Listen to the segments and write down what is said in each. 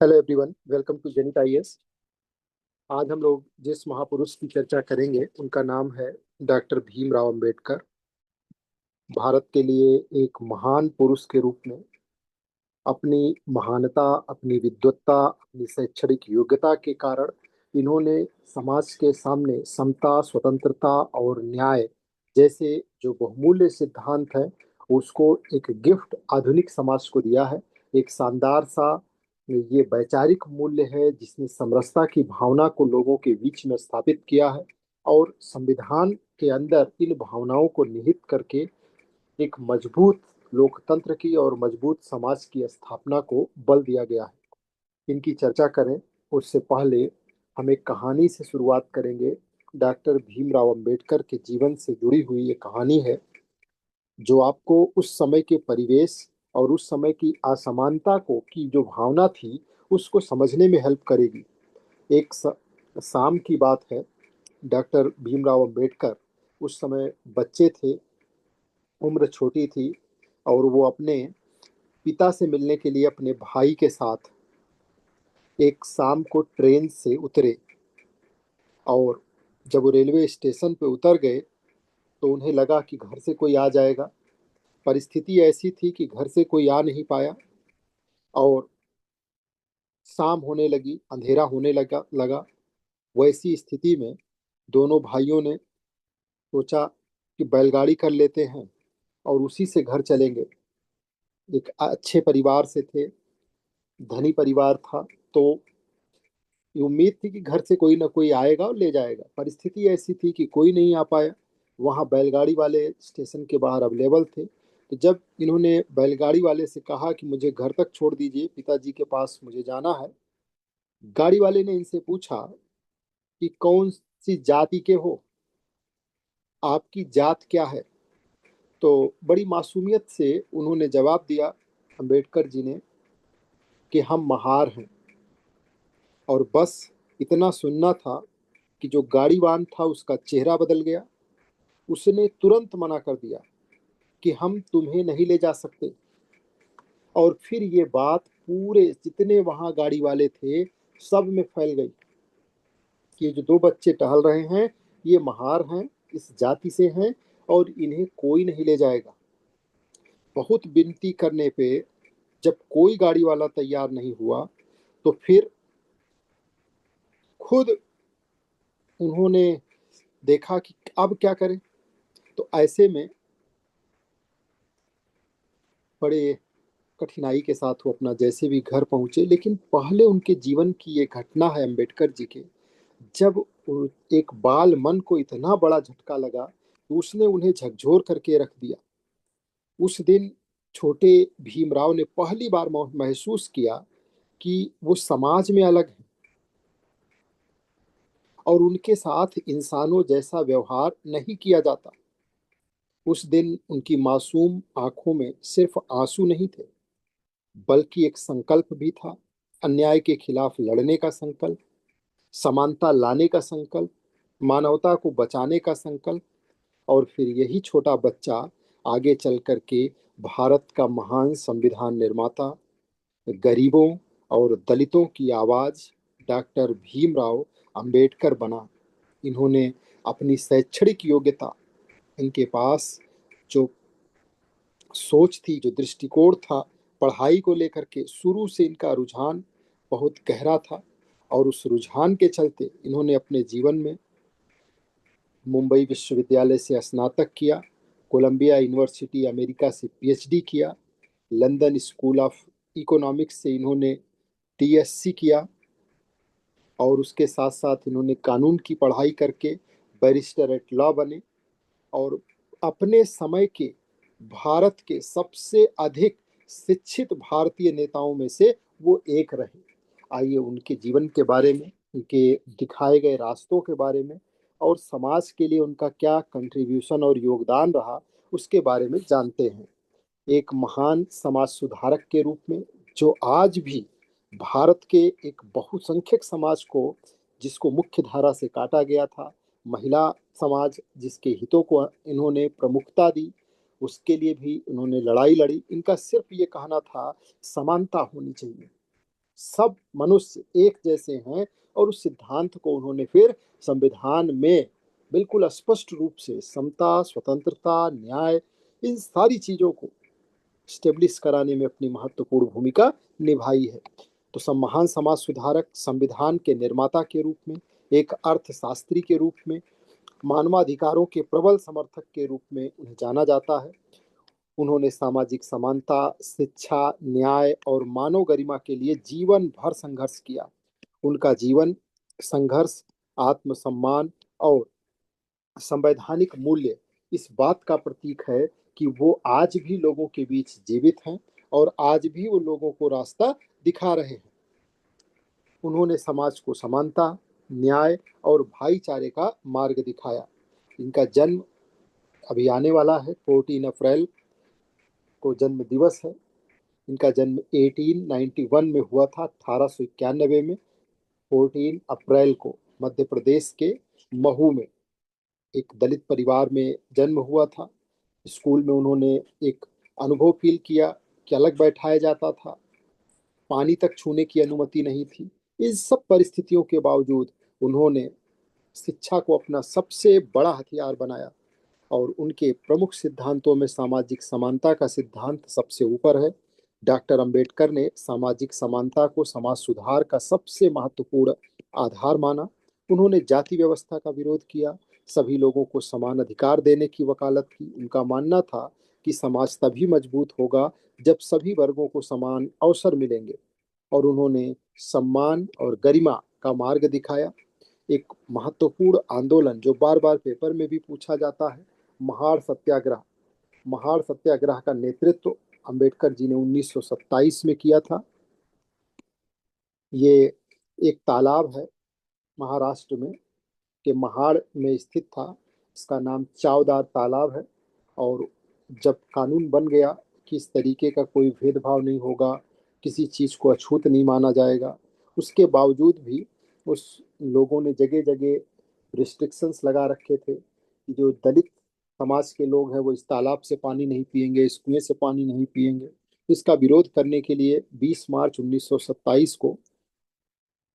Hello everyone, welcome to Genit IAS. आज हम लोग जिस महापुरुष की चर्चा करेंगे उनका नाम है डॉक्टर भीमराव अंबेडकर। भारत के लिए एक महान पुरुष के रूप में अपनी महानता, अपनी विद्वत्ता, अपनी शैक्षणिक योग्यता के कारण इन्होंने समाज के सामने समता, स्वतंत्रता और न्याय जैसे जो बहुमूल्य सिद्धांत है उसको एक गिफ्ट आधुनिक समाज को दिया है। एक शानदार सा ये वैचारिक मूल्य है जिसने समरसता की भावना को लोगों के बीच में स्थापित किया है और संविधान के अंदर इन भावनाओं को निहित करके एक मजबूत लोकतंत्र की और मजबूत समाज की स्थापना को बल दिया गया है। इनकी चर्चा करें उससे पहले हम एक कहानी से शुरुआत करेंगे। डॉक्टर भीमराव अंबेडकर के जीवन से जुड़ी हुई ये कहानी है जो आपको उस समय के परिवेश और उस समय की असमानता को की जो भावना थी उसको समझने में हेल्प करेगी। एक शाम की बात है। डॉक्टर भीमराव अंबेडकर उस समय बच्चे थे, उम्र छोटी थी और वो अपने पिता से मिलने के लिए अपने भाई के साथ एक शाम को ट्रेन से उतरे और जब वो रेलवे स्टेशन पे उतर गए तो उन्हें लगा कि घर से कोई आ जाएगा। परिस्थिति ऐसी थी कि घर से कोई आ नहीं पाया और शाम होने लगी, अंधेरा होने लगा। वैसी स्थिति में दोनों भाइयों ने सोचा कि बैलगाड़ी कर लेते हैं और उसी से घर चलेंगे। एक अच्छे परिवार से थे, धनी परिवार था, तो ये उम्मीद थी कि घर से कोई ना कोई आएगा और ले जाएगा। परिस्थिति ऐसी थी कि कोई नहीं आ पाया। वहां बैलगाड़ी वाले स्टेशन के बाहर अवेलेबल थे, तो जब इन्होंने बैलगाड़ी वाले से कहा कि मुझे घर तक छोड़ दीजिए, पिताजी के पास मुझे जाना है, गाड़ी वाले ने इनसे पूछा कि कौन सी जाति के हो, आपकी जात क्या है। तो बड़ी मासूमियत से उन्होंने जवाब दिया, अंबेडकर जी ने, कि हम महार हैं। और बस इतना सुनना था कि जो गाड़ीवान था उसका चेहरा बदल गया। उसने तुरंत मना कर दिया कि हम तुम्हें नहीं ले जा सकते। और फिर ये बात पूरे जितने वहां गाड़ी वाले थे सब में फैल गई कि ये जो दो बच्चे टहल रहे हैं ये महार हैं, इस जाति से हैं और इन्हें कोई नहीं ले जाएगा। बहुत विनती करने पे जब कोई गाड़ी वाला तैयार नहीं हुआ तो फिर खुद उन्होंने देखा कि अब क्या करें। तो ऐसे में बड़े कठिनाई के साथ वो अपना जैसे भी घर पहुंचे, लेकिन पहले उनके जीवन की ये घटना है अम्बेडकर जी के। जब एक बाल मन को इतना बड़ा झटका लगा तो उसने उन्हें झकझोर करके रख दिया। उस दिन छोटे भीमराव ने पहली बार महसूस किया कि वो समाज में अलग है और उनके साथ इंसानों जैसा व्यवहार नहीं किया जाता। उस दिन उनकी मासूम आंखों में सिर्फ आंसू नहीं थे, बल्कि एक संकल्प भी था। अन्याय के खिलाफ लड़ने का संकल्प, समानता लाने का संकल्प, मानवता को बचाने का संकल्प। और फिर यही छोटा बच्चा आगे चल करके भारत का महान संविधान निर्माता, गरीबों और दलितों की आवाज डॉक्टर भीमराव अंबेडकर बना। इन्होंने अपनी शैक्षणिक योग्यता, इनके पास जो सोच थी, जो दृष्टिकोण था पढ़ाई को लेकर के, शुरू से इनका रुझान बहुत गहरा था और उस रुझान के चलते इन्होंने अपने जीवन में मुंबई विश्वविद्यालय से स्नातक किया, कोलंबिया यूनिवर्सिटी अमेरिका से पीएचडी किया, लंदन स्कूल ऑफ इकोनॉमिक्स से इन्होंने टीएससी किया और उसके साथ साथ इन्होंने कानून की पढ़ाई करके बैरिस्टर एट लॉ बने और अपने समय के भारत के सबसे अधिक शिक्षित भारतीय नेताओं में से वो एक रहे। आइए उनके जीवन के बारे में, उनके दिखाए गए रास्तों के बारे में और समाज के लिए उनका क्या कंट्रीब्यूशन और योगदान रहा उसके बारे में जानते हैं। एक महान समाज सुधारक के रूप में जो आज भी भारत के एक बहुसंख्यक समाज को, जिसको मुख्य धारा से काटा गया था, महिला समाज जिसके हितों को इन्होंने प्रमुखता दी, उसके लिए भी इन्होंने लड़ाई लड़ी। इनका सिर्फ ये कहना था समानता होनी चाहिए, सब मनुष्य एक जैसे हैं, और उस सिद्धांत को उन्होंने फिर संविधान में बिल्कुल स्पष्ट रूप से समता, स्वतंत्रता, न्याय, इन सारी चीजों को स्टेब्लिश कराने में अपनी महत्वपूर्ण भूमिका निभाई है। तो सब महान समाज सुधारक, संविधान के निर्माता के रूप में, एक अर्थशास्त्री के रूप में, मानवाधिकारों के प्रबल समर्थक के रूप में उन्हें जाना जाता है। उन्होंने सामाजिक समानता, शिक्षा, न्याय और मानव गरिमा के लिए जीवन भर संघर्ष किया। उनका जीवन संघर्ष, आत्मसम्मान और संवैधानिक मूल्य इस बात का प्रतीक है कि वो आज भी लोगों के बीच जीवित हैं और आज भी वो लोगों को रास्ता दिखा रहे हैं। उन्होंने समाज को समानता, न्याय और भाईचारे का मार्ग दिखाया। इनका जन्म अभी आने वाला है, 14 अप्रैल को जन्म दिवस है। इनका जन्म 1891 में हुआ था, 1891 में, 14 अप्रैल को मध्य प्रदेश के महू में एक दलित परिवार में जन्म हुआ था। स्कूल में उन्होंने एक अनुभव फील किया कि अलग बैठाया जाता था, पानी तक छूने की अनुमति नहीं थी। इन सब परिस्थितियों के बावजूद उन्होंने शिक्षा को अपना सबसे बड़ा हथियार बनाया, और उनके प्रमुख सिद्धांतों में सामाजिक समानता का सिद्धांत सबसे ऊपर है। डॉक्टर अंबेडकर ने सामाजिक समानता को समाज सुधार का सबसे महत्वपूर्ण आधार माना। उन्होंने जाति व्यवस्था का विरोध किया, सभी लोगों को समान अधिकार देने की वकालत की। उनका मानना था कि समाज तभी मजबूत होगा जब सभी वर्गों को समान अवसर मिलेंगे, और उन्होंने सम्मान और गरिमा का मार्ग दिखाया। एक महत्वपूर्ण आंदोलन जो बार बार पेपर में भी पूछा जाता है, महाड़ सत्याग्रह। महाड़ सत्याग्रह का नेतृत्व अंबेडकर जी ने 1927 में किया था। ये एक तालाब है महाराष्ट्र में, के महाड़ में स्थित था। इसका नाम चावदार तालाब है। और जब कानून बन गया कि इस तरीके का कोई भेदभाव नहीं होगा, किसी चीज़ को अछूत नहीं माना जाएगा, उसके बावजूद भी उस लोगों ने जगह जगह रिस्ट्रिक्शंस लगा रखे थे कि जो दलित समाज के लोग हैं वो इस तालाब से पानी नहीं पिएंगे, इस कुएं से पानी नहीं पिएंगे। इसका विरोध करने के लिए 20 मार्च 1927 को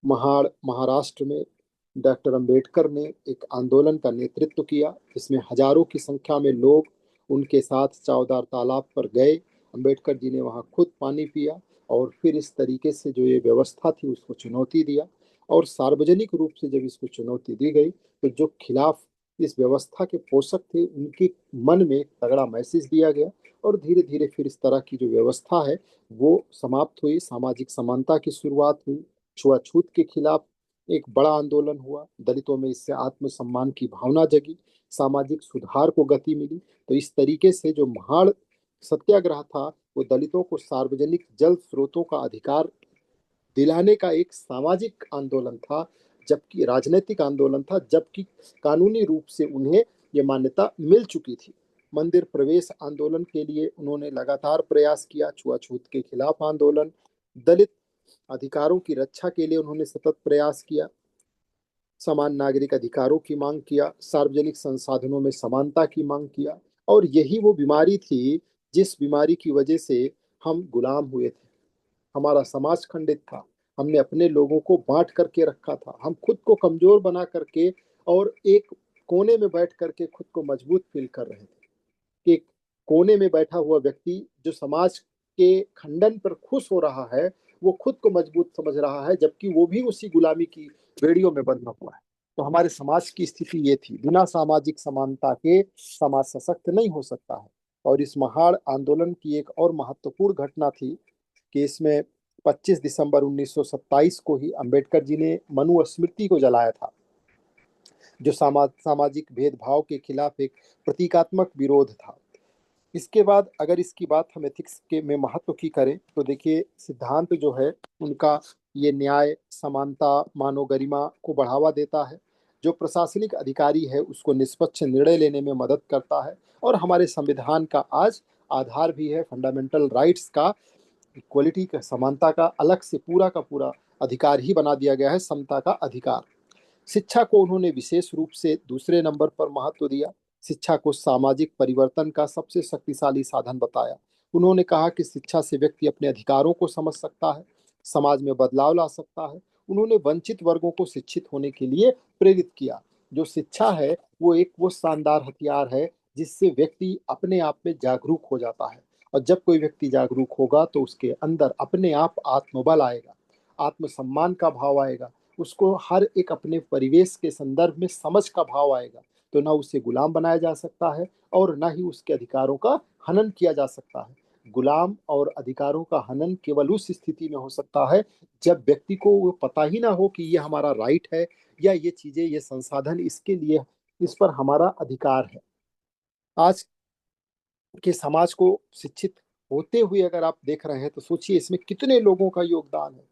महाड़ महाराष्ट्र में डॉक्टर अंबेडकर ने एक आंदोलन का नेतृत्व किया, जिसमें हजारों की संख्या में लोग उनके साथ चावदार तालाब पर गए। अंबेडकर जी ने वहां खुद पानी पिया, और फिर इस तरीके से जो ये व्यवस्था थी उसको चुनौती दिया। और सार्वजनिक रूप से जब इसको चुनौती दी गई, तो जो खिलाफ इस व्यवस्था के पोषक थे उनके मन में एक तगड़ा मैसेज दिया गया, और धीरे धीरे फिर इस तरह की जो व्यवस्था है वो समाप्त हुई। सामाजिक समानता की शुरुआत हुई, छुआछूत के खिलाफ एक बड़ा आंदोलन हुआ, दलितों में इससे आत्मसम्मान की भावना जगी, सामाजिक सुधार को गति मिली। तो इस तरीके से जो महाड़ सत्याग्रह था वो दलितों को सार्वजनिक जल स्रोतों का अधिकार दिलाने का एक सामाजिक आंदोलन था, जबकि राजनीतिक आंदोलन था, जबकि कानूनी रूप से उन्हें ये मान्यता मिल चुकी थी। मंदिर प्रवेश आंदोलन के लिए उन्होंने लगातार प्रयास किया, छुआछूत के खिलाफ आंदोलन, दलित अधिकारों की रक्षा के लिए उन्होंने सतत प्रयास किया, समान नागरिक अधिकारों की मांग किया, सार्वजनिक संसाधनों में समानता की मांग किया। और यही वो बीमारी थी जिस बीमारी की वजह से हम गुलाम हुए थे। हमारा समाज खंडित था, हमने अपने लोगों को बांट करके रखा था, हम खुद को कमजोर बना करके और एक कोने में बैठ करके खुद को मजबूत फील कर रहे थे। कि कोने में बैठा हुआ व्यक्ति जो समाज के खंडन पर खुश हो रहा है, वो खुद को मजबूत समझ रहा है, जबकि वो भी उसी गुलामी की बेड़ियों में बंधा हुआ है। तो हमारे समाज की स्थिति ये थी, बिना सामाजिक समानता के समाज सशक्त नहीं हो सकता है। और इस महाड़ आंदोलन की एक और महत्वपूर्ण घटना थी कि इसमें 25 दिसंबर 1927 को ही अंबेडकर जी ने मनुस्मृति को जलाया था, जो सामाजिक भेदभाव के खिलाफ एक प्रतीकात्मक विरोध था। इसके बाद अगर इसकी बात हम एथिक्स के में महत्व की करें, तो देखिए सिद्धांत जो है उनका ये न्याय, समानता, मानव गरिमा को बढ़ावा देता है, जो प्रशासनिक अधिकारी है उसको निष्पक्ष निर्णय लेने में मदद करता है, और हमारे संविधान का आज आधार भी है, फंडामेंटल राइट्स का, इक्वलिटी का, समानता का अलग से पूरा का पूरा अधिकार ही बना दिया गया है, समता का अधिकार। शिक्षा को उन्होंने विशेष रूप से दूसरे नंबर पर महत्व दिया। शिक्षा को सामाजिक परिवर्तन का सबसे शक्तिशाली साधन बताया। उन्होंने कहा कि शिक्षा से व्यक्ति अपने अधिकारों को समझ सकता है, समाज में बदलाव ला सकता है। उन्होंने वंचित वर्गों को शिक्षित होने के लिए प्रेरित किया। जो शिक्षा है वो शानदार हथियार है जिससे व्यक्ति अपने आप में जागरूक हो जाता है। और जब कोई व्यक्ति जागरूक होगा तो उसके अंदर अपने आप आत्मबल आएगा, आत्मसम्मान का भाव आएगा, उसको हर एक अपने परिवेश के संदर्भ में समझ का भाव आएगा। तो ना उसे गुलाम बनाया जा सकता है और ना ही उसके अधिकारों का हनन किया जा सकता है। गुलाम और अधिकारों का हनन केवल उस स्थिति में हो सकता है जब व्यक्ति को वो पता ही ना हो कि ये हमारा राइट है या ये चीजें, ये संसाधन इसके लिए, इस पर हमारा अधिकार है। आज के समाज को शिक्षित होते हुए अगर आप देख रहे हैं तो सोचिए इसमें कितने लोगों का योगदान है।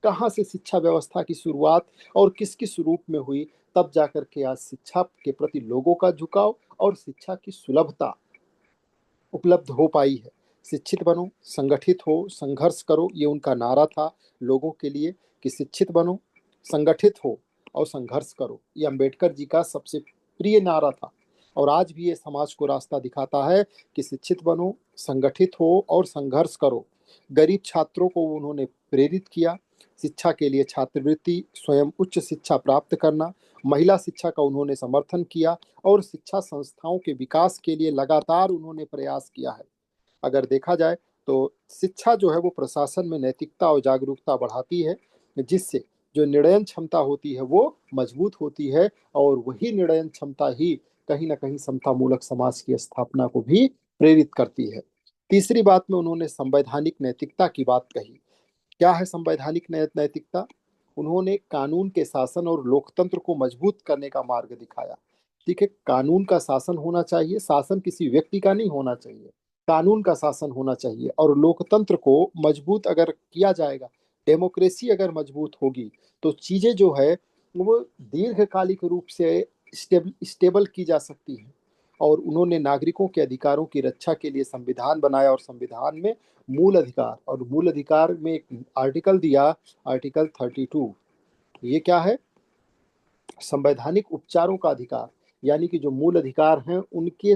कहाँ से शिक्षा व्यवस्था की शुरुआत और किस किस रूप में हुई, तब जाकर के आज शिक्षा के प्रति लोगों का झुकाव और शिक्षा की सुलभता उपलब्ध हो पाई है। शिक्षित बनो, संगठित हो, संघर्ष करो, ये उनका नारा था लोगों के लिए कि शिक्षित बनो, संगठित हो और संघर्ष करो। ये अंबेडकर जी का सबसे प्रिय नारा था और आज भी ये समाज को रास्ता दिखाता है कि शिक्षित बनो, संगठित हो और संघर्ष करो। गरीब छात्रों को उन्होंने प्रेरित किया, शिक्षा के लिए छात्रवृत्ति, स्वयं उच्च शिक्षा प्राप्त करना, महिला शिक्षा का उन्होंने समर्थन किया और शिक्षा संस्थाओं के विकास के लिए लगातार उन्होंने प्रयास किया है। अगर देखा जाए तो शिक्षा जो है वो प्रशासन में नैतिकता और जागरूकता बढ़ाती है, जिससे जो निर्णयन क्षमता होती है वो मजबूत होती है और वही निर्णयन क्षमता ही कहीं ना कहीं समतामूलक समाज की स्थापना को भी प्रेरित करती है। तीसरी बात में उन्होंने संवैधानिक नैतिकता की बात कही। क्या है संवैधानिक नैतिकता? उन्होंने कानून के शासन और लोकतंत्र को मजबूत करने का मार्ग दिखाया। ठीक है, कानून का शासन होना चाहिए, शासन किसी व्यक्ति का नहीं होना चाहिए, कानून का शासन होना चाहिए। और लोकतंत्र को मजबूत अगर किया जाएगा, डेमोक्रेसी अगर मजबूत होगी तो चीजें जो है वो दीर्घकालिक रूप से स्टेबल की जा सकती हैं। और उन्होंने नागरिकों के अधिकारों की रक्षा के लिए संविधान बनाया और संविधान में मूल अधिकार, और मूल अधिकार में एक आर्टिकल दिया, आर्टिकल 32। ये क्या है? संवैधानिक उपचारों का अधिकार, यानी कि जो मूल अधिकार हैं उनके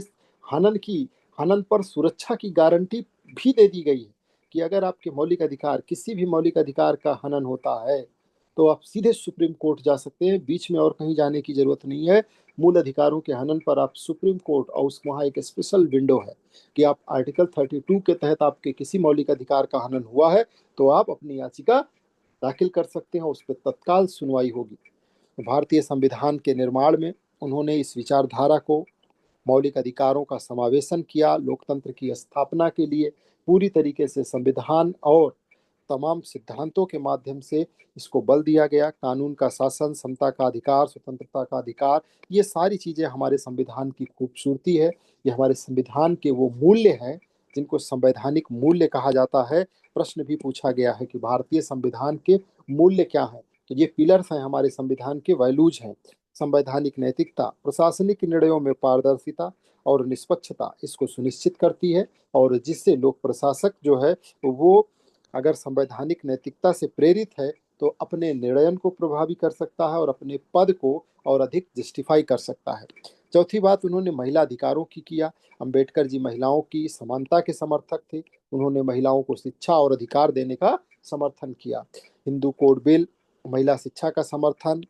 हनन पर सुरक्षा की गारंटी भी दे दी गई है कि अगर आपके मौलिक अधिकार, किसी भी मौलिक अधिकार का हनन होता है तो आप सीधे सुप्रीम कोर्ट जा सकते हैं, बीच में और कहीं जाने की जरूरत नहीं है। मूल अधिकारों के हनन पर आप सुप्रीम कोर्ट, और उस वहाँ एक स्पेशल विंडो है कि आप आर्टिकल 32 के तहत आपके किसी मौलिक अधिकार का हनन हुआ है तो आप अपनी याचिका दाखिल कर सकते हैं, उस पर तत्काल सुनवाई होगी। भारतीय संविधान के निर्माण में उन्होंने इस विचारधारा को, मौलिक अधिकारों का समावेशन किया। लोकतंत्र की स्थापना के लिए पूरी तरीके से संविधान और तमाम सिद्धांतों के माध्यम से इसको बल दिया गया। कानून का शासन, समता का अधिकार, स्वतंत्रता का अधिकार, ये सारी चीजें हमारे संविधान की खूबसूरती है। ये हमारे संविधान के वो मूल्य हैं जिनको संवैधानिक मूल्य कहा जाता है। प्रश्न भी पूछा गया है कि भारतीय संविधान के मूल्य क्या हैं, तो ये पिलर्स हैं हमारे संविधान के, वैल्यूज हैं। संवैधानिक नैतिकता प्रशासनिक निर्णयों में पारदर्शिता और निष्पक्षता इसको सुनिश्चित करती है, और जिससे लोक प्रशासक जो है वो अगर संवैधानिक नैतिकता से प्रेरित है तो अपने निर्णयन को प्रभावी कर सकता है और अपने पद को और अधिक जस्टिफाई कर सकता है। चौथी बात उन्होंने महिला अधिकारों की किया। अंबेडकर जी महिलाओं की समानता के समर्थक थे। उन्होंने महिलाओं को शिक्षा और अधिकार देने का समर्थन किया। हिंदू कोड बिल, महिला शिक्षा का समर्थन,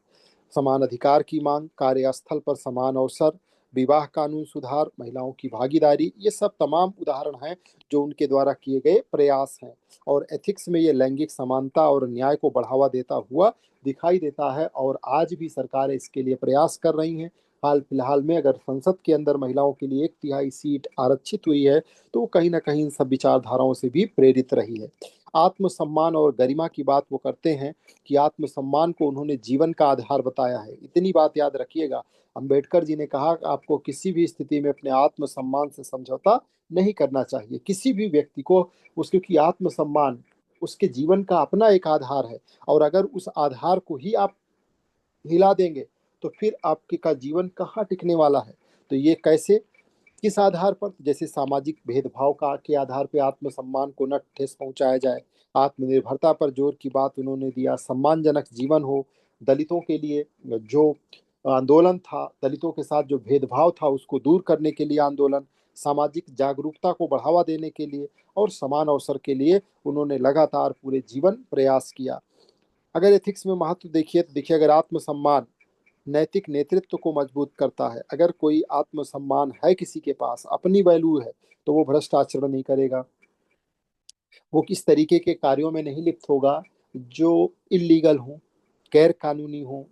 समान अधिकार की मांग, कार्यस्थल पर समान अवसर, विवाह कानून सुधार, महिलाओं की भागीदारी, ये सब तमाम उदाहरण हैं जो उनके द्वारा किए गए प्रयास हैं। और एथिक्स में ये लैंगिक समानता और न्याय को बढ़ावा देता हुआ दिखाई देता है और आज भी सरकारें इसके लिए प्रयास कर रही हैं। हाल फिलहाल में अगर संसद के अंदर महिलाओं के लिए 1/3 सीट आरक्षित हुई है तो वो कहीं ना कहीं इन सब विचारधाराओं से भी प्रेरित रही है। आत्मसम्मान और गरिमा की बात वो करते हैं कि आत्मसम्मान को उन्होंने जीवन का आधार बताया है। इतनी बात याद रखिएगा, अंबेडकर जी ने कहा कि आपको किसी भी स्थिति में अपने आत्मसम्मान से समझौता नहीं करना चाहिए, किसी भी व्यक्ति को। उसके की आत्मसम्मान उसके जीवन का अपना एक आधार है, और अगर उस आधार को ही आप हिला देंगे तो फिर आपके का जीवन कहाँ टिकने वाला है। तो ये कैसे, किस आधार पर? जैसे सामाजिक भेदभाव का के आधार पर आत्मसम्मान को न ठेस पहुंचाया जाए। आत्मनिर्भरता पर जोर की बात उन्होंने दिया। सम्मानजनक जीवन हो, दलितों के लिए जो आंदोलन था, दलितों के साथ जो भेदभाव था उसको दूर करने के लिए आंदोलन, सामाजिक जागरूकता को बढ़ावा देने के लिए और समान अवसर के लिए उन्होंने लगातार पूरे जीवन प्रयास किया। अगर एथिक्स में महत्व देखिए तो देखिए, अगर आत्मसम्मान नैतिक नेतृत्व को मजबूत करता है। अगर कोई आत्मसम्मान है किसी के पास, अपनी वैल्यू है, तो वो भ्रष्ट आचरण नहीं करेगा, वो किस तरीके के कार्यों में नहीं लिप्त होगा जो इलीगल हो, गैर कानूनी हो,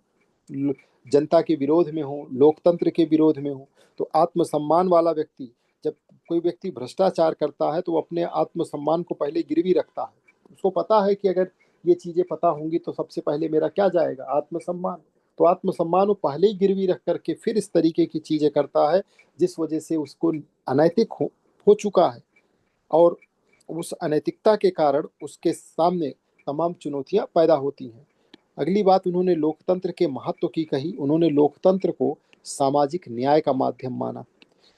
जनता के विरोध में हो, लोकतंत्र के विरोध में हो। तो आत्मसम्मान वाला व्यक्ति, जब कोई व्यक्ति भ्रष्टाचार करता है तो वो अपने आत्मसम्मान को पहले गिरवी रखता है। उसको पता है कि अगर ये चीजें पता होंगी तो सबसे पहले मेरा क्या जाएगा, आत्मसम्मान। तो आत्मसम्मान वो पहले ही गिरवी रख करके फिर इस तरीके की चीजें करता है जिस वजह से उसको अनैतिक हो चुका है। और उस अनैतिकता के कारण उसके सामने तमाम चुनौतियां पैदा होती हैं। अगली बात, उन्होंने लोकतंत्र के महत्व की कही। उन्होंने लोकतंत्र को सामाजिक न्याय का माध्यम माना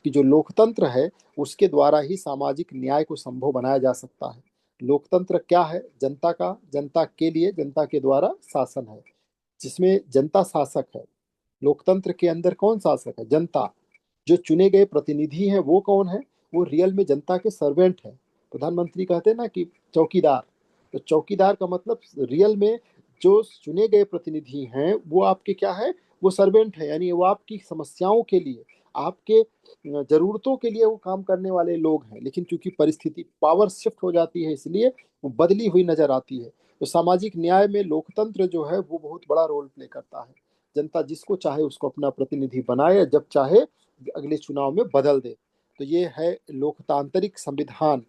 कि जो लोकतंत्र है उसके द्वारा ही सामाजिक न्याय को संभव बनाया जा सकता है। लोकतंत्र क्या है? जनता का, जनता के लिए, जनता के द्वारा शासन है, जिसमें जनता शासक है। लोकतंत्र के अंदर कौन शासक है? जनता। जो चुने गए प्रतिनिधि हैं वो कौन है? वो रियल में जनता के सर्वेंट है। प्रधानमंत्री कहते हैं ना कि चौकीदार। तो चौकीदार का मतलब रियल में जो चुने गए प्रतिनिधि हैं वो आपके क्या है? वो सर्वेंट है, यानी वो आपकी समस्याओं के लिए, आपके जरूरतों के लिए वो काम करने वाले लोग हैं। लेकिन चूंकि परिस्थिति पावर शिफ्ट हो जाती है इसलिए वो बदली हुई नजर आती है। तो सामाजिक न्याय में लोकतंत्र जो है वो बहुत बड़ा रोल प्ले करता है। जनता जिसको चाहे उसको अपना प्रतिनिधि बनाए, जब चाहे अगले चुनाव में बदल दे। तो ये है लोकतांत्रिक संविधान।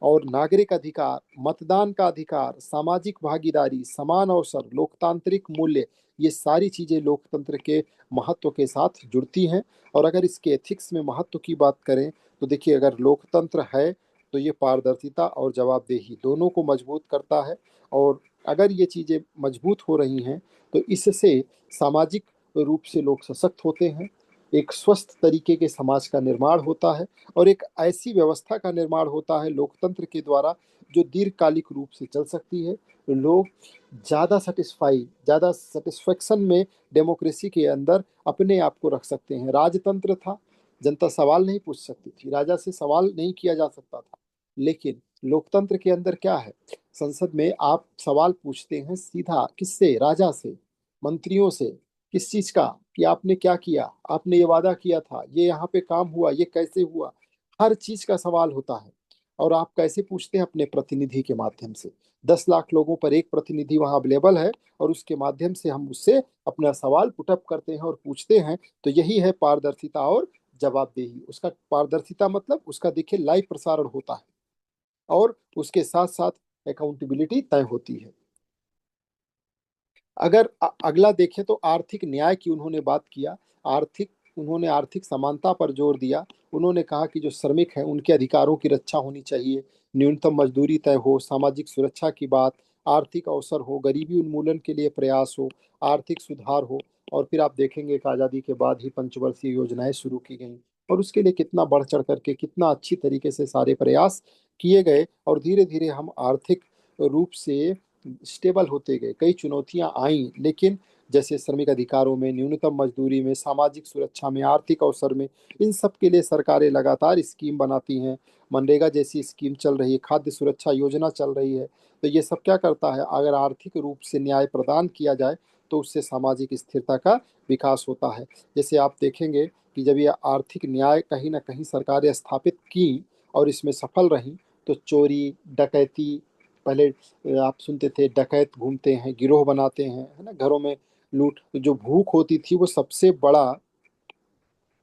और नागरिक अधिकार, मतदान का अधिकार, सामाजिक भागीदारी, समान अवसर, लोकतांत्रिक मूल्य, ये सारी चीजें लोकतंत्र के महत्व के साथ जुड़ती हैं। और अगर इसके एथिक्स में महत्व की बात करें तो देखिए, अगर लोकतंत्र है तो ये पारदर्शिता और जवाबदेही दोनों को मजबूत करता है। और अगर ये चीजें मजबूत हो रही हैं तो इससे सामाजिक रूप से लोग सशक्त होते हैं, एक स्वस्थ तरीके के समाज का निर्माण होता है और एक ऐसी व्यवस्था का निर्माण होता है लोकतंत्र के द्वारा जो दीर्घकालिक रूप से चल सकती है। लोग ज़्यादा सेटिस्फेक्शन में डेमोक्रेसी के अंदर अपने आप को रख सकते हैं। राजतंत्र था, जनता सवाल नहीं पूछ सकती थी, राजा से सवाल नहीं किया जा सकता था। लेकिन लोकतंत्र के अंदर क्या है? संसद में आप सवाल पूछते हैं सीधा, किससे? राजा से, मंत्रियों से। किस चीज का? कि आपने क्या किया, आपने ये वादा किया था, ये यहाँ पे काम हुआ, ये कैसे हुआ, हर चीज का सवाल होता है। और आप कैसे पूछते हैं? अपने प्रतिनिधि के माध्यम से। 10 लाख लोगों पर एक प्रतिनिधि वहां अवेलेबल है और उसके माध्यम से हम उससे अपना सवाल पुटअप करते हैं और पूछते हैं। तो यही है पारदर्शिता और जवाबदेही। उसका पारदर्शिता मतलब उसका देखिए लाइव प्रसारण होता है और उसके साथ साथ अकाउंटेबिलिटी तय होती है। अगर अगला देखें तो आर्थिक न्याय की उन्होंने बात किया। उन्होंने आर्थिक समानता पर जोर दिया। उन्होंने कहा कि जो श्रमिक हैं उनके अधिकारों की रक्षा होनी चाहिए, न्यूनतम मजदूरी तय हो, सामाजिक सुरक्षा की बात, आर्थिक अवसर हो, गरीबी उन्मूलन के लिए प्रयास हो, आर्थिक सुधार हो। और फिर आप देखेंगे कि आज़ादी के बाद ही पंचवर्षीय योजनाएं शुरू की गई और उसके लिए कितना बढ़ चढ़ करके, कितना अच्छी तरीके से सारे प्रयास किए गए और धीरे धीरे हम आर्थिक रूप से स्टेबल होते गए। कई चुनौतियां आई लेकिन जैसे श्रमिक अधिकारों में, न्यूनतम मजदूरी में, सामाजिक सुरक्षा में, आर्थिक अवसर में, इन सब के लिए सरकारें लगातार स्कीम बनाती हैं। मनरेगा जैसी स्कीम चल रही है, खाद्य सुरक्षा योजना चल रही है। तो ये सब क्या करता है? अगर आर्थिक रूप से न्याय प्रदान किया जाए तो उससे सामाजिक स्थिरता का विकास होता है। जैसे आप देखेंगे कि जब ये आर्थिक न्याय कहीं ना कहीं सरकारें स्थापित की और इसमें सफल रही तो चोरी डकैती, पहले आप सुनते थे डकैत घूमते हैं, गिरोह बनाते हैं, है ना, घरों में लूट, तो जो भूख होती थी वो सबसे बड़ा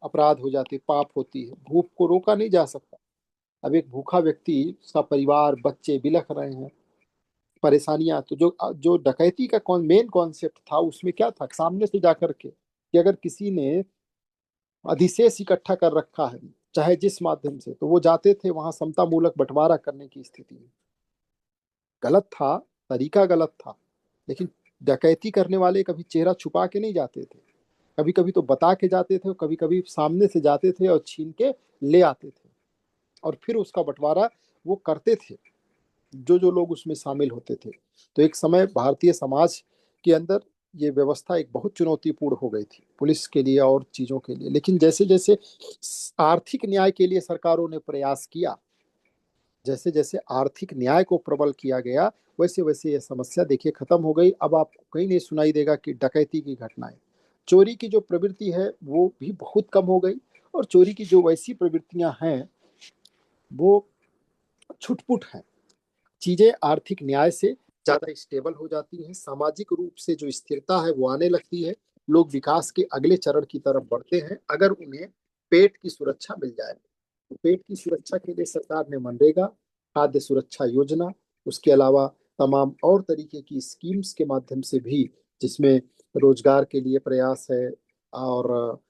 अपराध हो जाती, पाप होती है। भूख को रोका नहीं जा सकता। अब एक भूखा व्यक्ति, उसका परिवार, बच्चे बिलख रहे हैं, परेशानियां, तो जो जो डकैती का मेन कॉन्सेप्ट था उसमें क्या था? सामने से जाकर के कि अगर किसी ने अधिशेष इकट्ठा कर रखा है चाहे जिस माध्यम से, तो वो जाते थे वहां समता मूलक बंटवारा करने की स्थिति में। गलत था, तरीका गलत था, लेकिन डकैती करने वाले कभी चेहरा छुपा के नहीं जाते थे। कभी कभी तो बता के जाते थे, कभी कभी सामने से जाते थे और छीन के ले आते थे और फिर उसका बंटवारा वो करते थे, जो जो लोग उसमें शामिल होते थे। तो एक समय भारतीय समाज के अंदर ये व्यवस्था एक बहुत चुनौतीपूर्ण हो गई थी पुलिस के लिए और चीजों के लिए। लेकिन जैसे जैसे आर्थिक न्याय के लिए सरकारों ने प्रयास किया, जैसे जैसे आर्थिक न्याय को प्रबल किया गया, वैसे वैसे ये समस्या देखिए खत्म हो गई। अब आपको कहीं नहीं सुनाई देगा कि डकैती की घटनाएं, चोरी की जो प्रवृत्ति है वो भी बहुत कम हो गई। और चोरी की जो वैसी प्रवृत्तियां हैं वो छुटपुट हैं। चीजें आर्थिक न्याय से ज्यादा स्टेबल हो जाती हैं, सामाजिक रूप से जो स्थिरता है वो आने लगती है। लोग विकास के अगले चरण की तरफ बढ़ते हैं अगर उन्हें पेट की सुरक्षा मिल जाए। तो पेट की सुरक्षा के लिए सरकार ने मनरेगा, खाद्य सुरक्षा योजना, उसके अलावा तमाम और तरीके की स्कीम्स के माध्यम से भी, जिसमें रोजगार के लिए प्रयास है और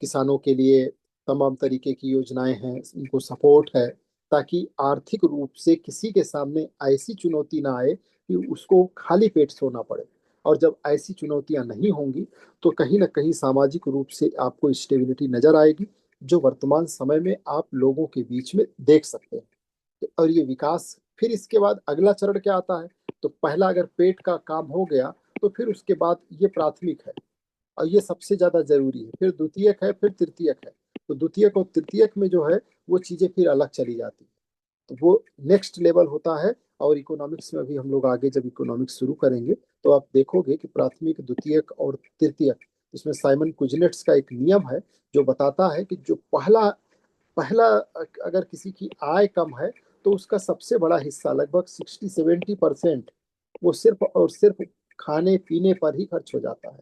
किसानों के लिए तमाम तरीके की योजनाएं हैं, उनको सपोर्ट है, ताकि आर्थिक रूप से किसी के सामने ऐसी चुनौती ना आए कि उसको खाली पेट सोना पड़े। और जब ऐसी चुनौतियां नहीं होंगी तो कहीं ना कहीं सामाजिक रूप से आपको स्टेबिलिटी नजर आएगी, जो वर्तमान समय में आप लोगों के बीच में देख सकते हैं। और ये विकास फिर इसके बाद अगला चरण क्या आता है? तो पहला अगर पेट का काम हो गया तो फिर उसके बाद ये प्राथमिक है और ये सबसे ज्यादा जरूरी है, फिर द्वितीयक है, फिर तृतीयक है। तो द्वितीयक और तृतीयक में जो है वो चीजें फिर अलग चली जाती है, तो वो नेक्स्ट लेवल होता है। और इकोनॉमिक्स में भी हम लोग आगे जब इकोनॉमिक्स शुरू करेंगे तो आप देखोगे कि प्राथमिक, द्वितीयक और तृतीयक, इसमें साइमन कुजनेट्स का एक नियम है जो बताता है कि जो पहला पहला अगर किसी की आय कम है तो उसका सबसे बड़ा हिस्सा, लगभग 60-70%, वो सिर्फ और सिर्फ खाने पीने पर ही खर्च हो जाता है।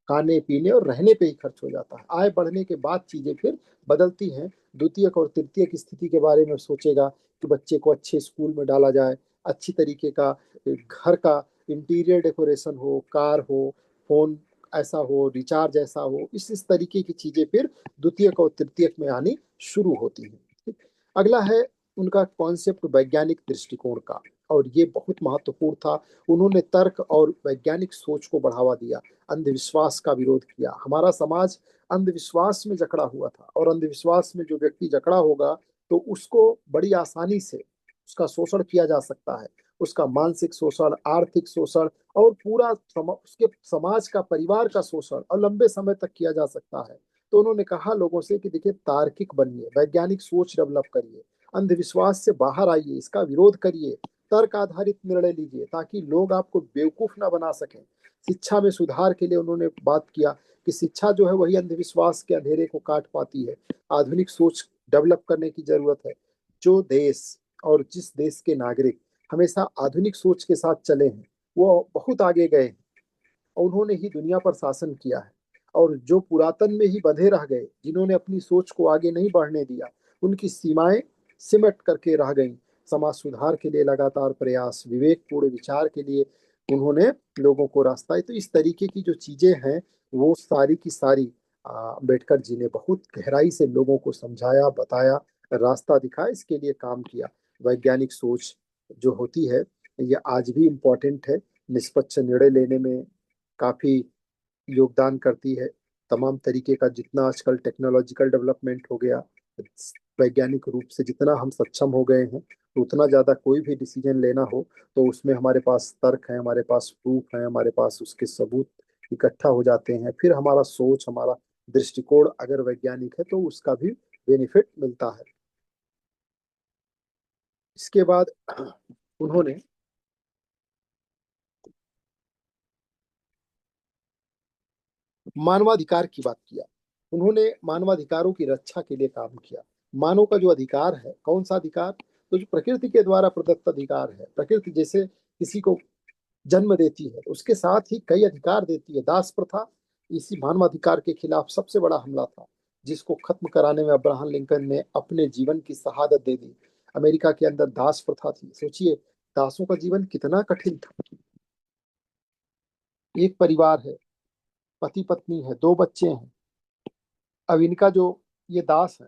खाने पीने और रहने पे ही खर्च हो जाता है। आय बढ़ने के बाद चीजें फिर बदलती हैं। द्वितीयक और तृतीयक स्थिति के बारे में सोचेगा कि बच्चे को अच्छे स्कूल में डाला जाए, अच्छी तरीके का घर का इंटीरियर डेकोरेशन हो, कार हो, फोन ऐसा हो, रिचार्ज ऐसा हो, इस तरीके की चीजें फिर द्वितीयक और तृतीयक में आनी शुरू होती है। अगला है उनका कॉन्सेप्ट वैज्ञानिक दृष्टिकोण का, और ये बहुत महत्वपूर्ण था। उन्होंने तर्क और वैज्ञानिक सोच को बढ़ावा दिया, अंधविश्वास का विरोध किया। हमारा समाज अंधविश्वास में जकड़ा हुआ था, और अंधविश्वास में जो व्यक्ति जकड़ा होगा तो उसको बड़ी आसानी से उसका शोषण किया जा सकता है। उसका मानसिक शोषण, आर्थिक शोषण और पूरा उसके समाज का, परिवार का शोषण और लंबे समय तक किया जा सकता है। तो उन्होंने कहा लोगों से कि देखिए, तार्किक बनिए, वैज्ञानिक सोच डेवलप करिए, अंधविश्वास से बाहर आइए, इसका विरोध करिए, तर्क आधारित निर्णय लीजिए, ताकि लोग आपको बेवकूफ ना बना सकें। शिक्षा में सुधार के लिए उन्होंने बात किया कि शिक्षा जो है वही अंधविश्वास के अंधेरे को काट पाती है। आधुनिक सोच डेवलप करने की जरूरत है। जो देश और जिस देश के नागरिक हमेशा आधुनिक सोच के साथ चले हैं वो बहुत आगे गए हैं, और उन्होंने ही दुनिया पर शासन किया है। और जो पुरातन में ही बंधे रह गए, जिन्होंने अपनी सोच को आगे नहीं बढ़ने दिया, उनकी सीमाएं सिमट करके रह गईं। समाज सुधार के लिए लगातार प्रयास, विवेकपूर्ण विचार के लिए उन्होंने लोगों को रास्ता, तो इस तरीके की जो चीजें हैं वो सारी की सारी अम्बेडकर जी ने बहुत गहराई से लोगों को समझाया, बताया, रास्ता दिखाया, इसके लिए काम किया। वैज्ञानिक सोच जो होती है ये आज भी इम्पोर्टेंट है, निष्पक्ष निर्णय लेने में काफी योगदान करती है। तमाम तरीके का जितना आजकल टेक्नोलॉजिकल डेवलपमेंट हो गया, वैज्ञानिक रूप से जितना हम सक्षम हो गए हैं, तो उतना ज्यादा कोई भी डिसीजन लेना हो तो उसमें हमारे पास तर्क है, हमारे पास प्रूफ है, हमारे पास उसके सबूत इकट्ठा हो जाते हैं। फिर हमारा सोच, हमारा दृष्टिकोण अगर वैज्ञानिक है तो उसका भी बेनिफिट मिलता है। इसके बाद उन्होंने मानवाधिकार की बात किया। उन्होंने मानवाधिकारों की रक्षा के लिए काम किया। मानव का जो अधिकार है, कौन सा अधिकार? तो जो प्रकृति के द्वारा प्रदत्त अधिकार है, प्रकृति जैसे किसी को जन्म देती है उसके साथ ही कई अधिकार देती है। दास प्रथा इसी मानवाधिकार के खिलाफ सबसे बड़ा हमला था, जिसको खत्म कराने में अब्राहम लिंकन ने अपने जीवन की शहादत दे दी। अमेरिका के अंदर दास प्रथा थी, सोचिए दासों का जीवन कितना कठिन था। एक परिवार है, पति पत्नी है, दो बच्चे हैं। अब इनका जो ये दास है,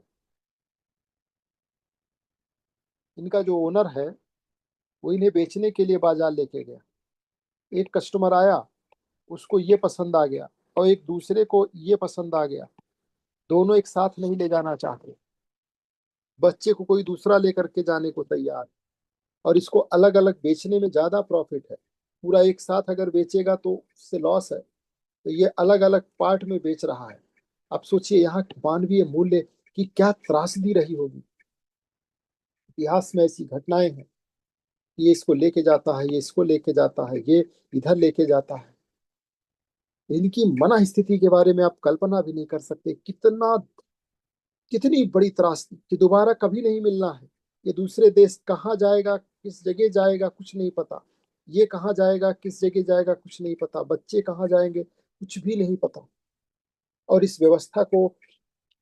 इनका जो ओनर है वो इन्हें बेचने के लिए बाजार लेके गया। एक कस्टमर आया, उसको ये पसंद आ गया और एक दूसरे को ये पसंद आ गया। दोनों एक साथ नहीं ले जाना चाहते, बच्चे को कोई दूसरा लेकर के जाने को तैयार, और इसको अलग अलग बेचने में ज्यादा प्रॉफिट है। पूरा एक साथ अगर बेचेगा तो उससे लॉस है। तो ये अलग अलग पार्ट में बेच रहा है। अब सोचिए यहाँ मानवीय मूल्य की क्या त्रासदी रही होगी। इतिहास में ऐसी घटनाएं हैं, ये इसको लेके जाता है, ये इसको लेके जाता है, ये इधर लेके जाता है। इनकी मना स्थिति के बारे में आप कल्पना भी नहीं कर सकते, कितना कितनी बड़ी त्रासदी कि दोबारा कभी नहीं मिलना है। ये दूसरे देश कहाँ जाएगा, किस जगह जाएगा, कुछ नहीं पता। ये कहाँ जाएगा, किस जगह जाएगा, कुछ नहीं पता। बच्चे कहाँ जाएंगे, कुछ भी नहीं पता। और इस व्यवस्था को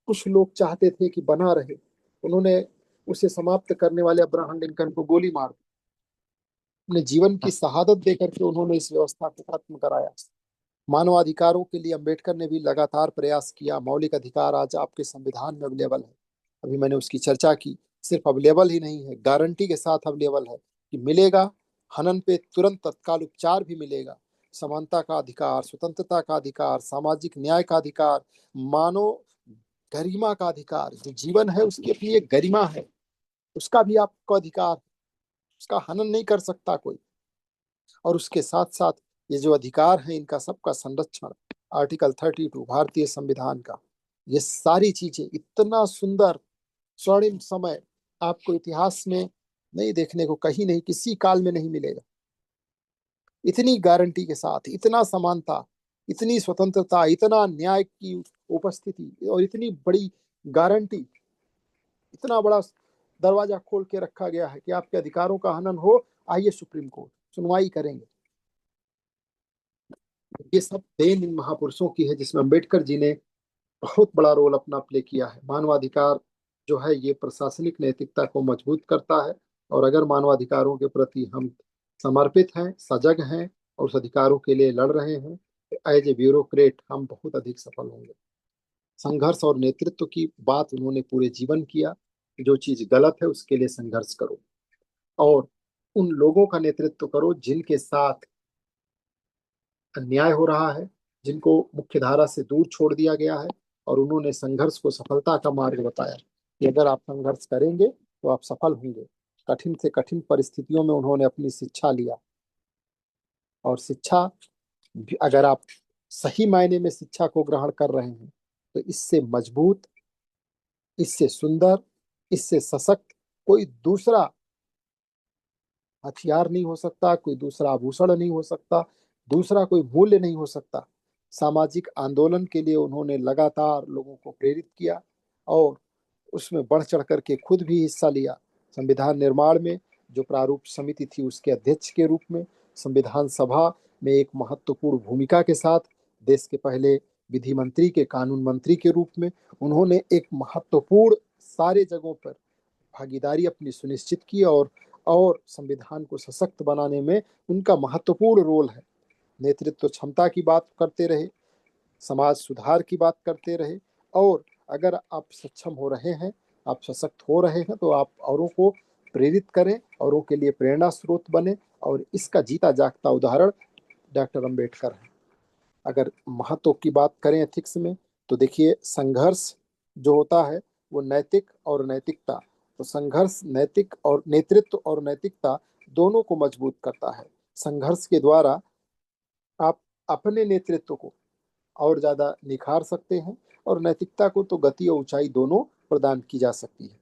कुछ लोग चाहते थे कि बना रहे, उन्होंने उसे समाप्त करने वाले अब्राहम लिंकन को गोली मार दी। अपने जीवन की शहादत देकर के उन्होंने इस व्यवस्था को खत्म कराया। मानवाधिकारों के लिए अंबेडकर ने भी लगातार प्रयास किया। मौलिक अधिकार आज आपके संविधान में अवेलेबल है, अभी मैंने उसकी चर्चा की। सिर्फ अवेलेबल ही नहीं है, गारंटी के साथ अवेलेबल है कि मिलेगा। हनन पे तुरंत तत्काल उपचार भी मिलेगा। समानता का अधिकार, स्वतंत्रता का अधिकार, सामाजिक न्याय का अधिकार, मानव गरिमा का अधिकार। जो जीवन है उसकी अपनी एक गरिमा है, उसका भी आपको अधिकार, उसका हनन नहीं कर सकता कोई। और उसके साथ साथ ये जो अधिकार है इनका सबका संरक्षण, आर्टिकल 32 भारतीय संविधान का। ये सारी चीजें इतना सुंदर स्वर्णिम समय आपको इतिहास में नहीं देखने को, कहीं नहीं, किसी काल में नहीं मिलेगा। इतनी गारंटी के साथ, इतना समानता, इतनी स्वतंत्रता, इतना न्याय की उपस्थिति और इतनी बड़ी गारंटी, इतना बड़ा दरवाजा खोल के रखा गया है कि आपके अधिकारों का हनन हो, आइए सुप्रीम कोर्ट सुनवाई करेंगे। ये सब देन इन महापुरुषों की है, जिसमें अंबेडकर जी ने बहुत बड़ा रोल अपना प्ले किया है। मानवाधिकार जो है ये प्रशासनिक नैतिकता को मजबूत करता है। और अगर मानवाधिकारों के प्रति हम समर्पित हैं, सजग हैं और उस अधिकारों के लिए लड़ रहे हैं, तो एज ए ब्यूरोक्रेट हम बहुत अधिक सफल होंगे। संघर्ष और नेतृत्व की बात उन्होंने पूरे जीवन किया। जो चीज गलत है उसके लिए संघर्ष करो, और उन लोगों का नेतृत्व करो जिनके साथ अन्याय हो रहा है, जिनको मुख्य धारा से दूर छोड़ दिया गया है। और उन्होंने संघर्ष को सफलता का मार्ग बताया कि अगर आप संघर्ष करेंगे तो आप सफल होंगे। कठिन से कठिन परिस्थितियों में उन्होंने अपनी शिक्षा लिया। और शिक्षा अगर आप सही मायने में शिक्षा को ग्रहण कर रहे हैं तो इससे मजबूत, इससे सुंदर, इससे सशक्त कोई दूसरा हथियार नहीं हो सकता, कोई दूसरा आभूषण नहीं हो सकता, दूसरा कोई मूल्य नहीं हो सकता। सामाजिक आंदोलन के लिए उन्होंने लगातार लोगों को प्रेरित किया और उसमें बढ़ चढ़ करके खुद भी हिस्सा लिया। संविधान निर्माण में जो प्रारूप समिति थी उसके अध्यक्ष के रूप में, संविधान सभा में एक महत्वपूर्ण भूमिका के साथ, देश के पहले विधि मंत्री के कानून मंत्री के रूप में उन्होंने एक महत्वपूर्ण सारे जगहों पर भागीदारी अपनी सुनिश्चित की। और संविधान को सशक्त बनाने में उनका महत्वपूर्ण रोल है। नेतृत्व क्षमता की बात करते रहे, समाज सुधार की बात करते रहे। और अगर आप सक्षम हो रहे हैं, आप सशक्त हो रहे हैं, तो आप औरों को प्रेरित करें, औरों के लिए प्रेरणा स्रोत बने। और इसका जीता जागता उदाहरण डॉक्टर अंबेडकर है। अगर महत्व की बात करें एथिक्स में, तो देखिए संघर्ष जो होता है वो नैतिक और नैतिकता, तो संघर्ष नैतिक और नेतृत्व और नैतिकता दोनों को मजबूत करता है। संघर्ष के द्वारा आप अपने नेतृत्व को और ज्यादा निखार सकते हैं, और नैतिकता को तो गति और ऊंचाई दोनों प्रदान की जा सकती है।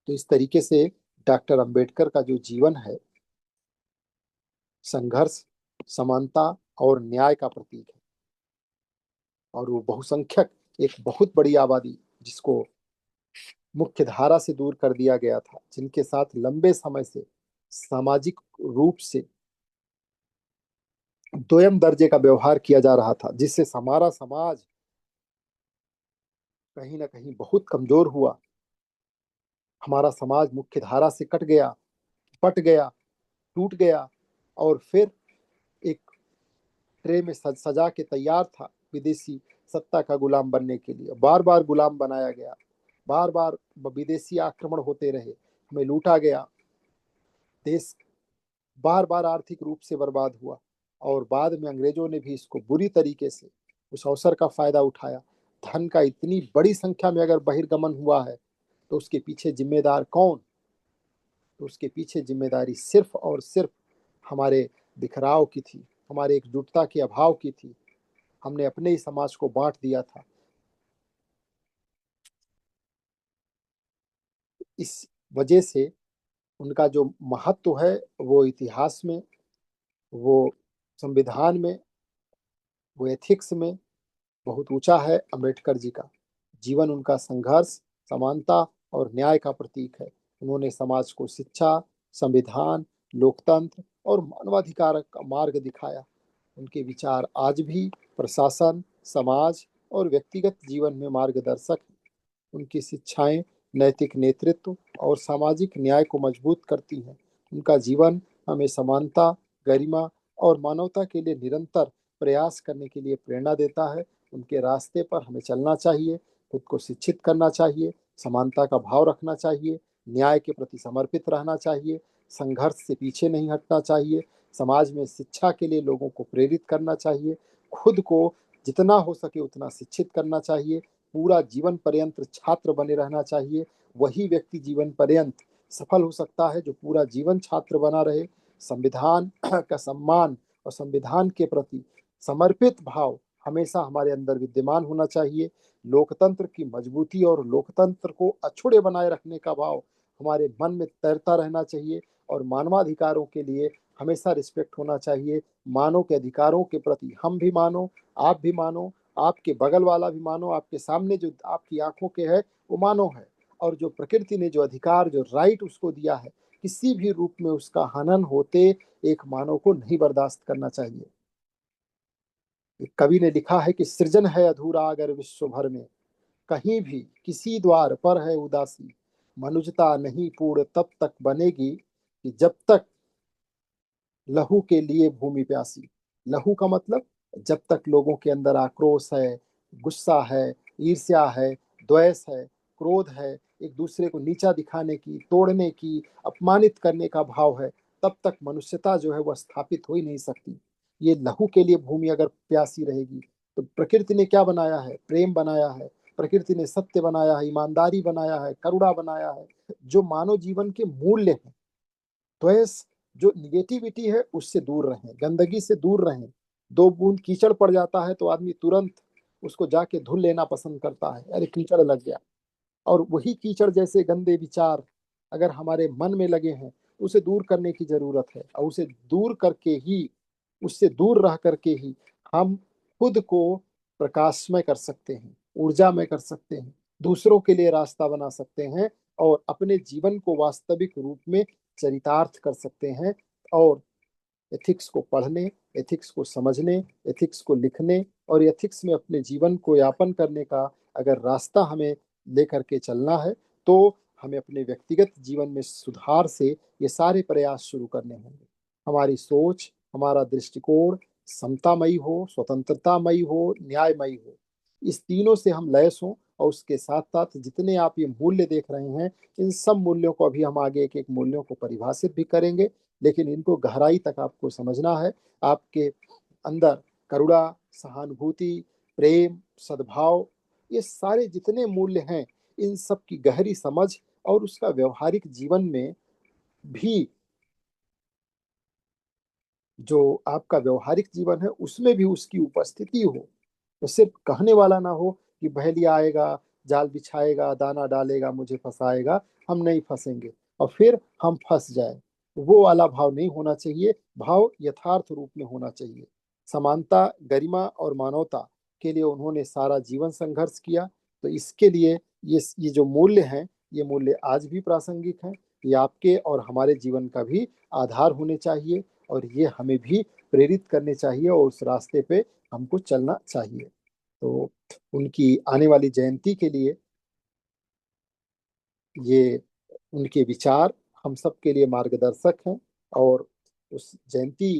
तो इस तरीके से डॉक्टर अंबेडकर का जो जीवन है संघर्ष, समानता और न्याय का प्रतीक है। और वो बहुसंख्यक, एक बहुत बड़ी आबादी जिसको मुख्य धारा से दूर कर दिया गया था, जिनके साथ लंबे समय से सामाजिक रूप से दोयम दर्जे का व्यवहार किया जा रहा था, जिससे हमारा समाज कहीं ना कहीं बहुत कमजोर हुआ। हमारा समाज मुख्य धारा से कट गया, पट गया, टूट गया। और फिर एक ट्रे में सजा के तैयार था विदेशी सत्ता का गुलाम बनने के लिए। बार बार गुलाम बनाया गया, बार बार विदेशी आक्रमण होते रहे, हमें लूटा गया, देश बार बार आर्थिक रूप से बर्बाद हुआ। और बाद में अंग्रेजों ने भी इसको बुरी तरीके से उस अवसर का फायदा उठाया। धन का इतनी बड़ी संख्या में अगर बहिर्गमन हुआ है तो उसके पीछे जिम्मेदार कौन? तो उसके पीछे जिम्मेदारी सिर्फ और सिर्फ हमारे बिखराव की थी, हमारे एकजुटता के अभाव की थी। हमने अपने ही समाज को बांट दिया था। इस वजह से उनका जो महत्व है वो इतिहास में, वो संविधान में, वो एथिक्स में बहुत ऊंचा है। अम्बेडकर जी का जीवन, उनका संघर्ष समानता और न्याय का प्रतीक है। उन्होंने समाज को शिक्षा, संविधान, लोकतंत्र और मानवाधिकार का मार्ग दिखाया। उनके विचार आज भी प्रशासन, समाज और व्यक्तिगत जीवन में मार्गदर्शक हैं। उनकी शिक्षाएं नैतिक नेतृत्व और सामाजिक न्याय को मजबूत करती हैं। उनका जीवन हमें समानता, गरिमा और मानवता के लिए निरंतर प्रयास करने के लिए प्रेरणा देता है। उनके रास्ते पर हमें चलना चाहिए, खुद को शिक्षित करना चाहिए, समानता का भाव रखना चाहिए, न्याय के प्रति समर्पित रहना चाहिए, संघर्ष से पीछे नहीं हटना चाहिए, समाज में शिक्षा के लिए लोगों को प्रेरित करना चाहिए, खुद को जितना हो सके उतना शिक्षित करना चाहिए, पूरा जीवन पर्यंत छात्र बने रहना चाहिए। वही व्यक्ति जीवन पर्यंत सफल हो सकता है जो पूरा जीवन छात्र बना रहे। संविधान का सम्मान और संविधान के प्रति समर्पित भाव हमेशा हमारे अंदर विद्यमान होना चाहिए। लोकतंत्र की मजबूती और लोकतंत्र को अछूते बनाए रखने का भाव हमारे मन में तैरता रहना चाहिए। और मानवाधिकारों के लिए हमेशा रिस्पेक्ट होना चाहिए। मानव के अधिकारों के प्रति हम भी मानो, आप भी मानो, आपके बगल वाला भी मानो, आपके सामने जो आपकी आंखों के है वो मानो है। और जो प्रकृति ने जो अधिकार, जो राइट उसको दिया है, किसी भी रूप में उसका हनन होते एक मानव को नहीं बर्दाश्त करना चाहिए। एक कवि ने लिखा है कि सृजन है अधूरा अगर विश्व भर में, कहीं भी किसी द्वार पर है उदासी, मनुजता नहीं पूर्ण तब तक बनेगी कि जब तक लहू के लिए भूमि प्यासी। लहू का मतलब जब तक लोगों के अंदर आक्रोश है, गुस्सा है, ईर्ष्या है, द्वेष है, क्रोध है, एक दूसरे को नीचा दिखाने की, तोड़ने की, अपमानित करने का भाव है, तब तक मनुष्यता जो है वह स्थापित हो ही नहीं सकती। ये लहू के लिए भूमि अगर प्यासी रहेगी तो प्रकृति ने क्या बनाया है? प्रेम बनाया है, प्रकृति ने सत्य बनाया है, ईमानदारी बनाया है, करुणा बनाया है, जो मानव जीवन के मूल्य हैं। द्वेष, जो निगेटिविटी है उससे दूर रहें, गंदगी से दूर रहें। दो बूंद कीचड़ पड़ जाता है तो आदमी तुरंत उसको जाके धुल लेना पसंद करता है, अरे कीचड़ लग गया। और वही कीचड़ जैसे गंदे विचार अगर हमारे मन में लगे हैं, उसे दूर करने की जरूरत है। और उसे दूर करके ही, उससे दूर रह करके ही हम खुद को प्रकाशमय कर सकते हैं, ऊर्जामय कर सकते हैं, दूसरों के लिए रास्ता बना सकते हैं और अपने जीवन को वास्तविक रूप में चरितार्थ कर सकते हैं। और एथिक्स को पढ़ने, एथिक्स को समझने, एथिक्स को लिखने और एथिक्स में अपने जीवन को यापन करने का अगर रास्ता हमें लेकर के चलना है तो हमें अपने व्यक्तिगत जीवन में सुधार से ये सारे प्रयास शुरू करने होंगे। हमारी सोच, हमारा दृष्टिकोण समतामयी हो, स्वतंत्रतामयी हो, न्यायमयी हो। इस तीनों से हम लैस हों और उसके साथ साथ जितने आप ये मूल्य देख रहे हैं, इन सब मूल्यों को अभी हम आगे एक एक मूल्यों को परिभाषित भी करेंगे, लेकिन इनको गहराई तक आपको समझना है। आपके अंदर करुणा, सहानुभूति, प्रेम, सद्भाव, ये सारे जितने मूल्य हैं, इन सब की गहरी समझ और उसका व्यवहारिक जीवन में भी, जो आपका व्यवहारिक जीवन है उसमें भी उसकी उपस्थिति हो। तो सिर्फ कहने वाला ना हो कि बहेलिया आएगा, जाल बिछाएगा, दाना डालेगा, मुझे फंसाएगा, हम नहीं फंसेंगे और फिर हम फंस जाए, वो वाला भाव नहीं होना चाहिए। भाव यथार्थ रूप में होना चाहिए। समानता, गरिमा और मानवता के लिए उन्होंने सारा जीवन संघर्ष किया। तो इसके लिए ये जो मूल्य हैं, ये मूल्य आज भी प्रासंगिक हैं। ये आपके और हमारे जीवन का भी आधार होने चाहिए और ये हमें भी प्रेरित करने चाहिए और उस रास्ते पे हमको चलना चाहिए। तो उनकी आने वाली जयंती के लिए ये उनके विचार हम सब के लिए मार्गदर्शक हैं। और उस जयंती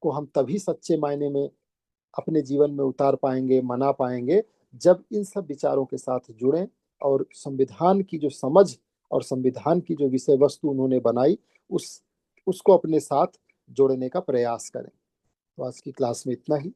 को हम तभी सच्चे मायने में अपने जीवन में उतार पाएंगे, मना पाएंगे, जब इन सब विचारों के साथ जुड़ें और संविधान की जो समझ और संविधान की जो विषय वस्तु उन्होंने बनाई, उस उसको अपने साथ जोड़ने का प्रयास करें। तो आज की क्लास में इतना ही।